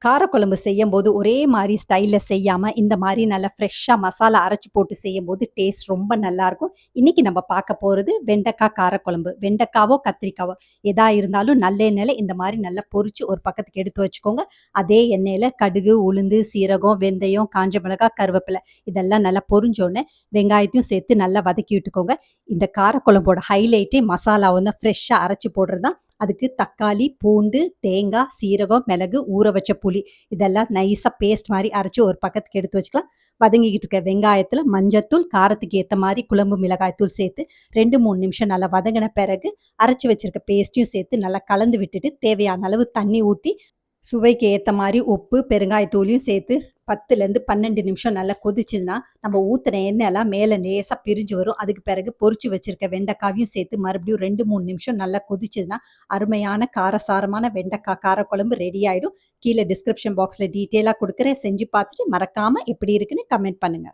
காரக்குழம்பு செய்யும்போது ஒரே மாரி ஸ்டைல்ல செய்யாம, இந்த மாரி நல்லா ஃப்ரெஷ்ஷா மசாலா அரைச்சு போட்டு செய்யும்போது டேஸ்ட் ரொம்ப நல்லாருக்கும். இன்னைக்கு நம்ம பார்க்க போறது வெண்டைக்கா காரக்குழம்பு. வெண்டைக்காவோ, கத்திரிக்காவோ எதா இருந்தாலும் நல்லெண்ணெயில இந்த மாரி நல்லா பொரிச்சு ஒரு பக்கத்துக்கு எடுத்து வச்சுக்கோங்க. அதே எண்ணெயில கடுகு, உளுந்து, சீரகம், வெந்தயம், காஞ்ச மிளகாய், கருவேப்பிலை இதெல்லாம் நல்லா பொரிஞ்சோனே வெங்காயத்தையும் சேர்த்து நல்லா வதக்கி விட்டுக்கோங்க. இந்த காரக்குழம்போட ஹைலைட்டே மசாலா வந்து ஃப்ரெஷ்ஷா அரைச்சு போடுறது தான். அதுக்கு தக்காளி, பூண்டு, தேங்காய், சீரகம், மிளகு, ஊற வச்ச புளி இதெல்லாம் நைஸா பேஸ்ட் மாரி அரைச்சு ஒரு பக்கத்துக்கு எடுத்து வச்சுக்கலாம். வதங்கிக்கிட்டு இருக்க வெங்காயத்துல மஞ்சத்தூள், காரத்துக்கு ஏத்த மாரி குழம்பு மிளகாய் தூள் சேர்த்து 2, 3 நிமிஷம் நல்லா வதங்கின பிறகு அரைச்சு வச்சிருக்க பேஸ்ட்டையும் சேர்த்து நல்லா கலந்து விட்டுட்டு தேவையான அளவு தண்ணி ஊத்தி சுவைக்கு ஏத்த மாரி உப்பு, பெருங்காயத்தூளையும் சேர்த்து 10லேருந்து 12 நிமிஷம் நல்லா கொதிச்சுதுன்னா, நம்ம ஊத்துன எண்ணெயெல்லாம் மேல லேசா பிரிஞ்சு வரும். அதுக்கு பிறகு பொரிச்சு வச்சிருக்க வெண்டைக்காவையும் சேர்த்து மறுபடியும் 2, 3 நிமிஷம் நல்லா கொதிச்சுதுன்னா, அருமையான காரசாரமான வெண்டைக்கா காரக்குழம்பு ரெடி ஆயிடும். கீழ டிஸ்கிரிப்ஷன் பாக்ஸ்ல டீட்டெயிலா குடுக்குறேன். செஞ்சு பார்த்துட்டு மறக்காம எப்படி இருக்குன்னு கமெண்ட் பண்ணுங்க.